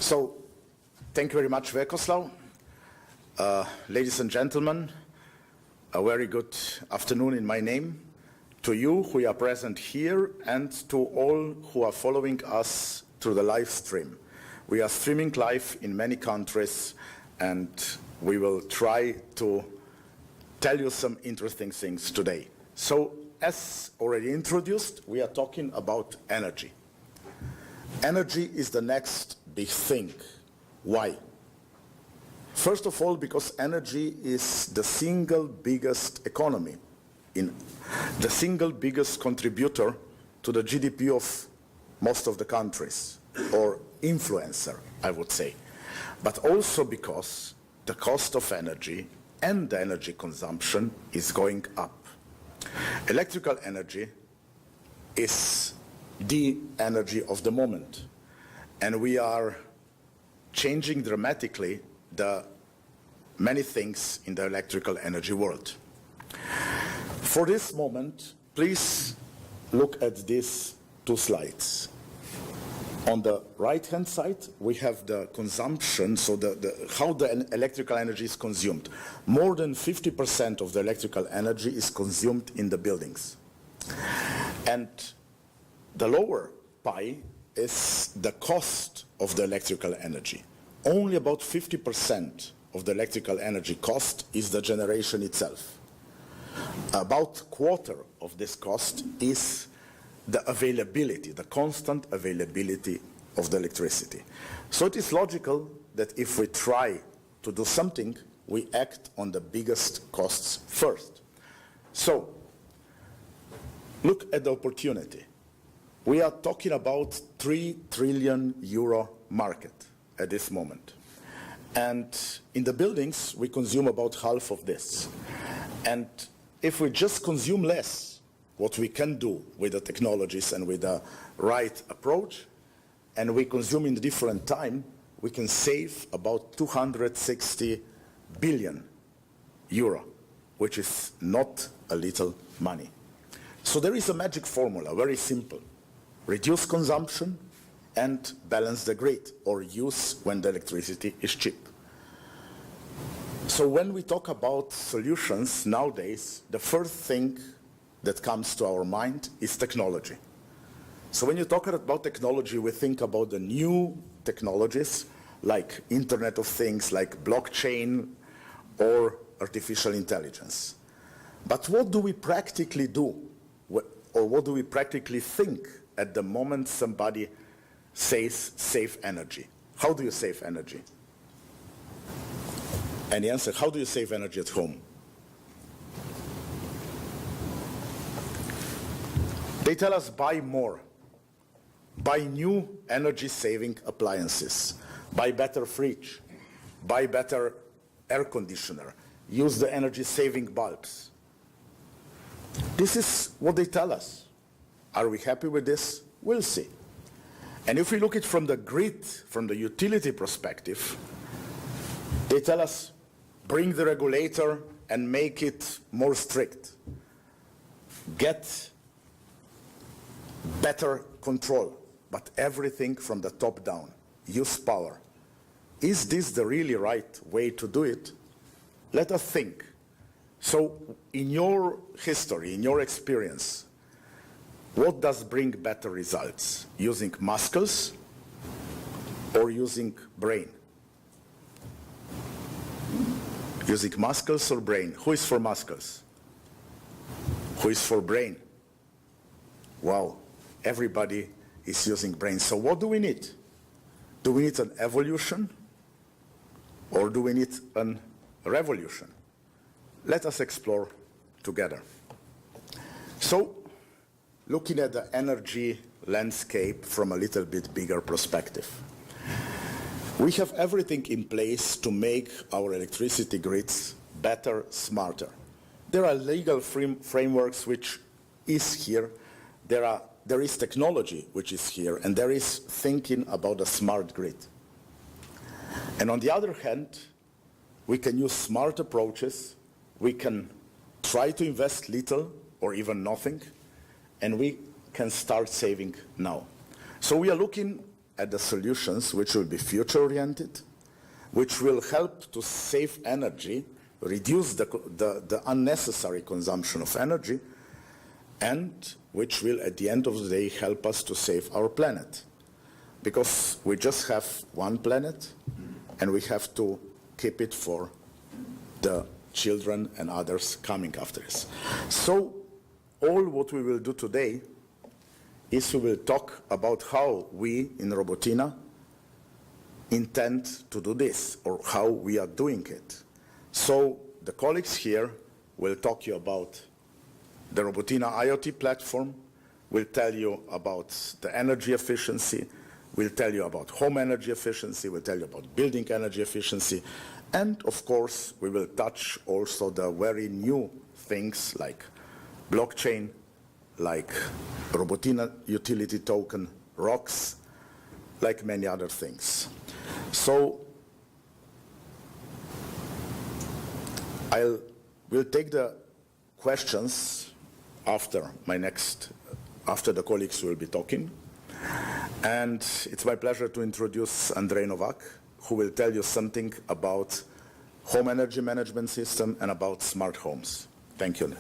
So, thank you very much, Vekoslav. Ladies and gentlemen, a very good afternoon in my name to you who are present here and to all who are following us through the live stream. We are streaming live in many countries and we will try to tell you some interesting things today. So, as already introduced, we are talking about energy. Energy is the next big thing. Why? First of all, because energy is the single biggest economy, the single biggest contributor to the GDP of most of the countries, or influencer, I would say. But also because the cost of energy and the energy consumption is going up. Electrical energy is the energy of the moment, and we are changing dramatically the many things in the electrical energy world. For this moment, please look at these two slides. On the right-hand side, we have the consumption, so how the electrical energy is consumed. More than 50% of the electrical energy is consumed in the buildings. And the lower pie is the cost of the electrical energy. Only about 50% of the electrical energy cost is the generation itself. About a quarter of this cost is the availability, the constant availability of the electricity. So it is logical that if we try to do something, we act on the biggest costs first. So, look at the opportunity. We are talking about 3 trillion euro market at this moment. And in the buildings, we consume about half of this. And if we just consume less, what we can do with the technologies and with the right approach, and we consume in a different time, we can save about 260 billion euro, which is not a little money. So there is a magic formula, very simple. Reduce consumption and balance the grid, or use when the electricity is cheap. So when we talk about solutions nowadays, the first thing that comes to our mind is technology. So when you talk about technology, we think about the new technologies like Internet of Things, like blockchain or artificial intelligence. But what do we practically do, or what do we practically think at the moment somebody says save energy? How do you save energy? And the answer, how do you save energy at home? They tell us buy more. Buy new energy-saving appliances. Buy better fridge. Buy better air conditioner. Use the energy-saving bulbs. This is what they tell us. Are we happy with this? We'll see. And if we look at it from the grid, from the utility perspective, they tell us bring the regulator and make it more strict. Get better control, but everything from the top down. Use power. Is this the really right way to do it? Let us think. So in your history, in your experience, what does bring better results? Using muscles or using brain? Using muscles or brain? Who is for muscles? Who is for brain? Wow, everybody is using brain. So what do we need? Do we need an evolution or do we need a revolution? Let us explore together. So, looking at the energy landscape from a little bit bigger perspective. We have everything in place to make our electricity grids better, smarter. There are legal frameworks which is here. There is technology which is here, and there is thinking about a smart grid. And on the other hand, we can use smart approaches. We can try to invest little or even nothing, and we can start saving now. So we are looking at the solutions which will be future-oriented, which will help to save energy, reduce the unnecessary consumption of energy, and which will, at the end of the day, help us to save our planet. Because we just have one planet, and we have to keep it for the children and others coming after us. So, all what we will do today is we will talk about how we in Robotina intend to do this, or how we are doing it. So the colleagues here will talk to you about the Robotina IoT platform, will tell you about the energy efficiency, will tell you about home energy efficiency, will tell you about building energy efficiency, and of course we will touch also the very new things like blockchain, like Robotina utility token, ROCs, like many other things. So we'll take the questions after the colleagues will be talking. And it's my pleasure to introduce Andrej Novak, who will tell you something about home energy management system and about smart homes. Thank you.